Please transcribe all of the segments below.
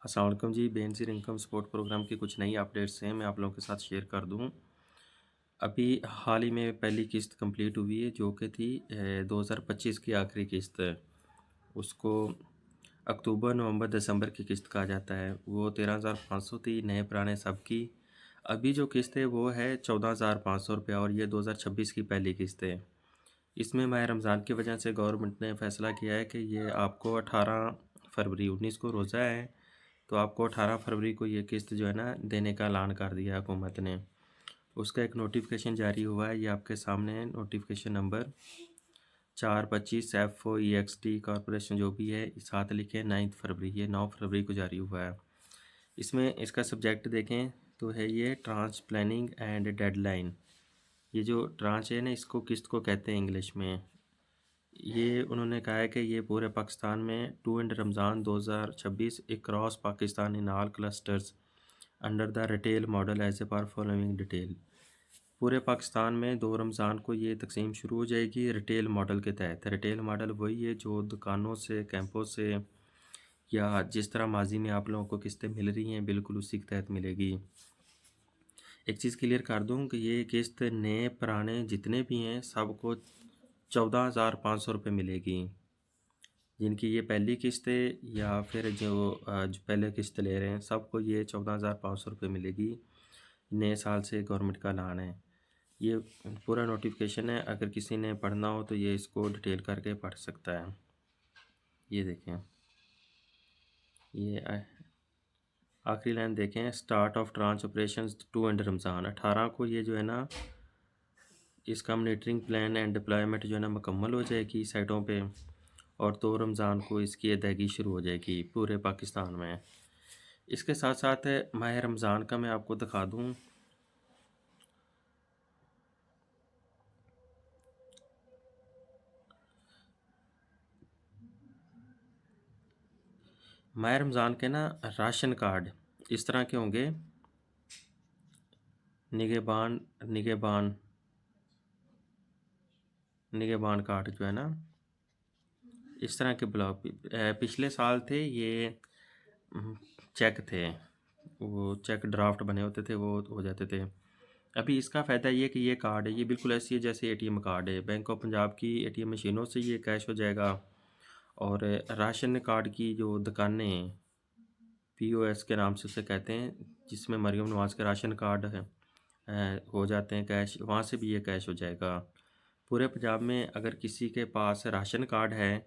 अस्सलाम वालेकुम जी। Benazir income support programme की कुछ नई अपडेट्स हैं, मैं आप लोगों के साथ शेयर कर दूँ। अभी हाल ही में पहली किस्त कंप्लीट हुई है जो कि थी 2025 की आखिरी किस्त। उसको अक्टूबर, नवंबर, दिसंबर की किस्त कहा जाता है। वो 13,500 थी, नए पुराने सब की। अभी जो किस्त है वो है 14,500 रुपया और ये 2026 की पहली किस्त है। इसमें माह रमज़ान की वजह से गवर्नमेंट ने फ़ैसला किया है कि ये आपको 18 फरवरी 19 को रोज़ा है, तो आपको 18 फरवरी को ये किस्त जो है ना देने का ऐलान कर दिया हुकूमत ने। उसका एक नोटिफिकेशन जारी हुआ है, ये आपके सामने है। नोटिफिकेशन नंबर 425 FOEXT कॉरपोरेशन जो भी है, साथ लिखे 9 फरवरी, ये 9 फरवरी को जारी हुआ है। इसमें इसका सब्जेक्ट देखें तो है ये ट्रांच प्लानिंग एंड डेडलाइन। ये जो ट्रांच है ना, इसको किस्त को कहते हैं इंग्लिश में। ये उन्होंने कहा है कि ये पूरे पाकिस्तान में to end Ramzan 2026 across Pakistan in all clusters under the retail model as a per following detail. पूरे पाकिस्तान में 2 रमज़ान को ये तकसीम शुरू हो जाएगी रिटेल मॉडल के तहत। रिटेल मॉडल वही है जो दुकानों से, कैंपों से या जिस तरह माजी में आप लोगों को किस्तें मिल रही हैं, बिल्कुल उसी के तहत मिलेगी। एक चीज़ क्लियर कर दूं कि ये किस्त नए पुराने जितने भी हैं सबको 14,500 रुपये मिलेगी। जिनकी ये पहली किस्त है या फिर जो पहले किस्त ले रहे हैं सबको ये 14,500 रुपये मिलेगी। नए साल से गवर्नमेंट का ऐलान है। ये पूरा नोटिफिकेशन है, अगर किसी ने पढ़ना हो तो ये इसको डिटेल करके पढ़ सकता है। ये देखें, ये आखिरी लाइन देखें, start of tranche operation to end Ramzan. 18 को ये जो है ना इसका मॉनिटरिंग प्लान एंड डिप्लॉयमेंट जो है ना मुकम्मल हो जाएगी साइटों पे, और 2 रमज़ान को इसकी अदायगी शुरू हो जाएगी पूरे पाकिस्तान में। इसके साथ साथ माह रमज़ान का मैं आपको दिखा दूँ। माह रमज़ान के ना राशन कार्ड इस तरह के होंगे, निगहबान निगहबान निगहबान कार्ड जो है ना इस तरह के ब्लॉक पिछले साल थे ये। चेक थे, वो चेक ड्राफ्ट बने होते थे, वो हो जाते थे। अभी इसका फ़ायदा ये कि ये कार्ड है, ये बिल्कुल ऐसी है जैसे एटीएम कार्ड है। बैंक ऑफ पंजाब की एटीएम मशीनों से ये कैश हो जाएगा। और राशन कार्ड की जो दुकानें हैं, पीओएस के नाम से उसे कहते हैं, जिसमें मरियम नवाज़ के राशन कार्ड है हो जाते हैं कैश, वहाँ से भी ये कैश हो जाएगा। पूरे पंजाब में अगर किसी के पास राशन कार्ड है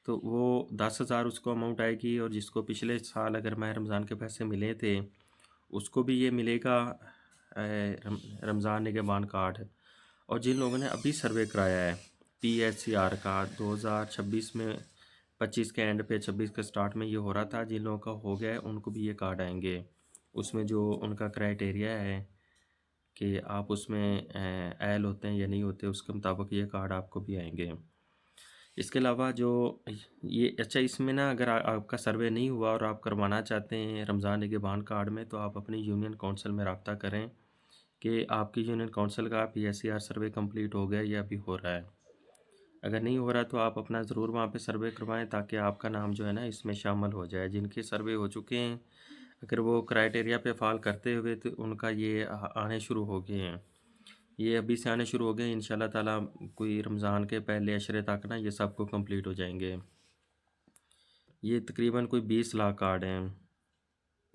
तो वो 10,000 उसको अमाउंट आएगी, और जिसको पिछले साल अगर माह रमज़ान के पैसे मिले थे उसको भी ये मिलेगा रमज़ान निगहबान कार्ड। और जिन लोगों ने अभी सर्वे कराया है PHCR का 2026 में, 25 के एंड पे 26 के स्टार्ट में ये हो रहा था, जिन लोगों का हो गया है उनको भी ये कार्ड आएंगे। उसमें जो उनका क्राइटेरिया है कि आप उसमें एल होते हैं या नहीं होते, उसके मुताबिक ये कार्ड आपको भी आएंगे। इसके अलावा जो ये अच्छा, इसमें ना अगर आपका सर्वे नहीं हुआ और आप करवाना चाहते हैं रमज़ान निगहबान कार्ड में, तो आप अपनी यूनियन काउंसिल में रब्ता करें कि आपकी यूनियन काउंसिल का PHCR सर्वे कंप्लीट हो गया या अभी हो रहा है। अगर नहीं हो रहा तो आप अपना ज़रूर वहाँ पे सर्वे करवाएं, ताकि आपका नाम जो है ना इसमें शामिल हो जाए। जिनके सर्वे हो चुके हैं, अगर वो क्राइटेरिया पे फॉल करते हुए तो उनका ये आने शुरू हो गए हैं, ये अभी से आने शुरू हो गए। इंशाल्लाह ताला कोई रमज़ान के पहले अशरे तक ना ये सबको कंप्लीट हो जाएंगे। ये तकरीबन कोई 20 लाख कार्ड हैं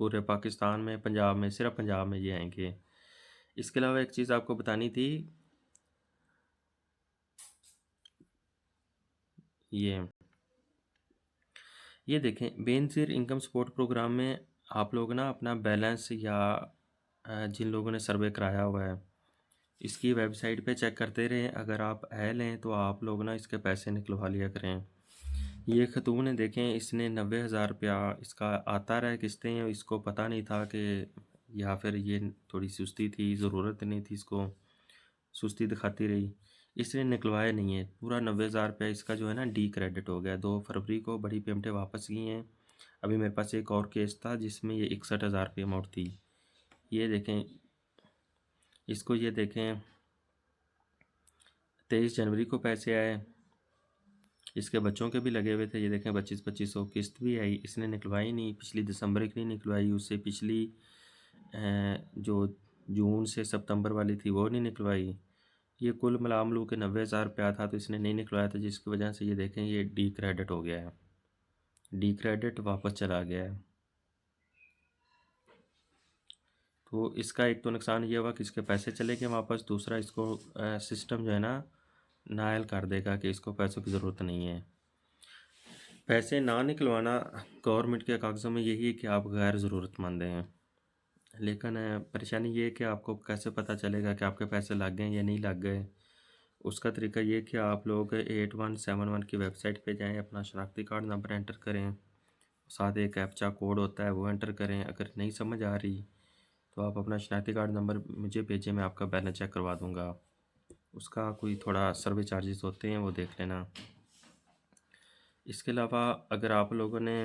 पूरे पाकिस्तान में, पंजाब में, सिर्फ पंजाब में ये आएंगे। इसके अलावा एक चीज़ आपको बतानी थी, ये देखें, बेनज़ीर इनकम सपोर्ट प्रोग्राम में आप लोग ना अपना बैलेंस या जिन लोगों ने सर्वे कराया हुआ है इसकी वेबसाइट पे चेक करते रहें। अगर आप अहल हैं तो आप लोग ना इसके पैसे निकलवा लिया करें। ये खतून है, देखें, इसने 90,000 रुपया इसका आता रहा किस्तें, इसको पता नहीं था कि, या फिर ये थोड़ी सुस्ती थी, ज़रूरत नहीं थी इसको, सुस्ती दिखाती रही, इसने निकलवाया नहीं है। पूरा 90,000 रुपया इसका जो है ना डी क्रेडिट हो गया। 2 फरवरी को बड़ी पेमेंटें वापस की हैं। अभी मेरे पास एक और केस था जिसमें ये 61,000 रुपये अमाउंट थी। ये देखें, इसको ये देखें, 23 जनवरी को पैसे आए, इसके बच्चों के भी लगे हुए थे, ये देखें 25-25 किस्त भी आई, इसने निकलवाई नहीं, पिछली दिसंबर की नहीं निकलवाई, उससे पिछली जो जून से सितंबर वाली थी वो नहीं निकलवाई। ये कुल मिला मिलू के 90,000 रुपया था, तो इसने नहीं निकलवाया था, जिसकी वजह से ये देखें ये डी क्रेडिट हो गया है, डी क्रेडिट वापस चला गया है। तो इसका एक तो नुकसान ये हुआ कि इसके पैसे चले गए वापस, दूसरा इसको सिस्टम जो है ना नायल कर देगा कि इसको पैसों की ज़रूरत नहीं है। पैसे ना निकलवाना गवर्नमेंट के कागज़ों में यही है कि आप गैर ज़रूरतमंद हैं, लेकिन परेशानी ये है कि आपको कैसे पता चलेगा कि आपके पैसे लग गए या नहीं लग गए। उसका तरीका ये कि आप लोग 8171 की वेबसाइट पे जाएं, अपना शनाख्ती कार्ड नंबर एंटर करें, साथ एक कैप्चा कोड होता है वो एंटर करें। अगर नहीं समझ आ रही तो आप अपना शनाख्ती कार्ड नंबर मुझे भेजें, मैं आपका बैलेंस चेक करवा दूँगा। उसका कोई थोड़ा सर्वे चार्जेस होते हैं, वो देख लेना। इसके अलावा अगर आप लोगों ने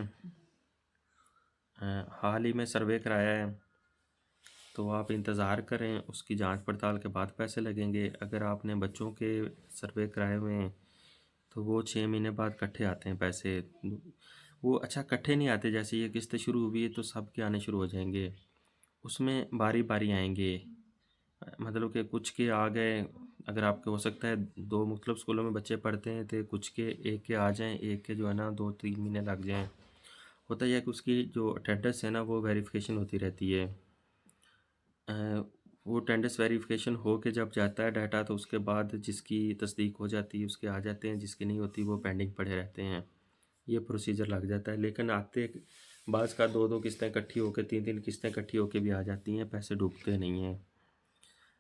हाल ही में सर्वे कराया है तो आप इंतज़ार करें, उसकी जांच पड़ताल के बाद पैसे लगेंगे। अगर आपने बच्चों के सर्वे कराए हुए हैं तो वो 6 महीने बाद इकट्ठे आते हैं पैसे। वो अच्छा इकट्ठे नहीं आते, जैसे ये किस्त शुरू हुई है तो सब के आने शुरू हो जाएंगे, उसमें बारी बारी आएंगे। मतलब कि कुछ के आ गए, अगर आपके हो सकता है 2 मुख्तलिफ स्कूलों में बच्चे पढ़ते हैं तो कुछ के एक के आ जाएं, एक के जो है ना 2-3 महीने लग जाएं। होता यह है कि उसकी जो अटेंडेंस है ना वो वेरिफिकेशन होती रहती है। अ, वो अटेंडेंस वेरिफिकेशन हो के जब जाता है डाटा तो उसके बाद जिसकी तस्दीक हो जाती है उसके आ जाते हैं, जिसकी नहीं होती वो पेंडिंग पड़े रहते हैं। ये प्रोसीजर लग जाता है, लेकिन आते बाज़ का 2-2 किस्तें इकट्ठी होकर 3-3 किस्तें इकट्ठी होकर भी आ जाती हैं, पैसे डूबते नहीं हैं।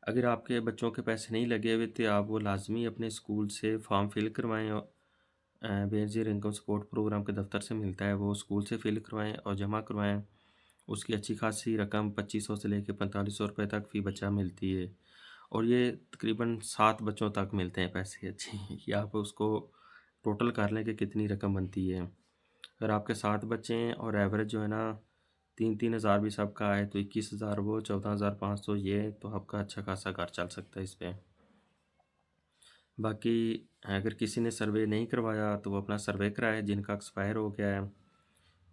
अगर आपके बच्चों के पैसे नहीं लगे हुए तो आप वो लाजमी अपने स्कूल से फॉर्म फिल करवाएं, और बेनज़ीर इनकम सपोर्ट प्रोग्राम के दफ्तर से मिलता है, वो स्कूल से फिल करवाएं और जमा करवाएं। उसकी अच्छी खासी रकम 2500 से लेकर 4500 रुपये तक फ़ी बच्चा मिलती है, और ये तकरीबन 7 बच्चों तक मिलते हैं पैसे अच्छे। ये आप उसको टोटल कर लें कि कितनी रकम बनती है। अगर आपके 7 बच्चे हैं और एवरेज जो है ना 3-3 हज़ार भी सबका आए तो 21,000 वो 14,500 ये, तो आपका अच्छा खासा घर चल सकता है इस पे। बाकी अगर किसी ने सर्वे नहीं करवाया तो वो अपना सर्वे कराए, जिनका एक्सपायर हो गया है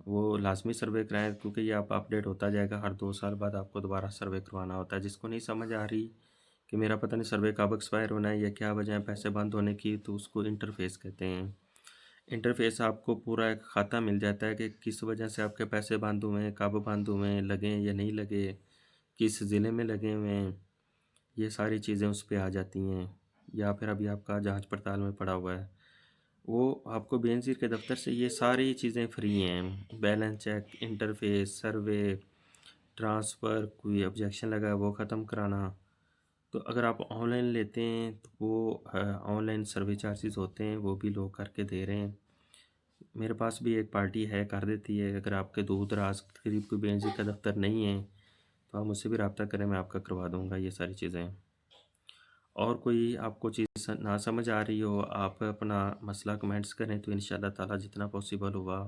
वो लाजमी सर्वे कराएं, क्योंकि ये आप अपडेट होता जाएगा, हर 2 साल बाद आपको दोबारा सर्वे करवाना होता है। जिसको नहीं समझ आ रही कि मेरा पता नहीं सर्वे कब एक्सपायर होना है या क्या वजह है पैसे बंद होने की, तो उसको इंटरफेस कहते हैं। इंटरफेस आपको पूरा एक खाता मिल जाता है कि किस वजह से आपके पैसे बंद हुए हैं, कब बंद हुए हैं, लगे हैं या नहीं लगे, किस ज़िले में लगे हुए हैं, ये सारी चीज़ें उस पे आ जाती हैं। या फिर अभी आपका जांच पड़ताल में पड़ा हुआ है, वो आपको बेनज़ीर के दफ्तर से ये सारी चीज़ें फ्री हैं। बैलेंस चेक, इंटरफेस, सर्वे, ट्रांसफ़र, कोई ऑब्जेक्शन लगा है वो ख़त्म कराना। तो अगर आप ऑनलाइन लेते हैं तो वो ऑनलाइन सर्वे चार्जेस होते हैं, वो भी लोग करके दे रहे हैं। मेरे पास भी एक पार्टी है, कर देती है। अगर आपके दूर दराज करीब कोई बेनज़ीर का दफ्तर नहीं है तो आप मुझसे भी रब्ता करें, मैं आपका करवा दूँगा ये सारी चीज़ें। और कोई आपको चीज़ ना समझ आ रही हो, आप अपना मसला कमेंट्स करें तो इंशाअल्लाह ताला जितना पॉसिबल होगा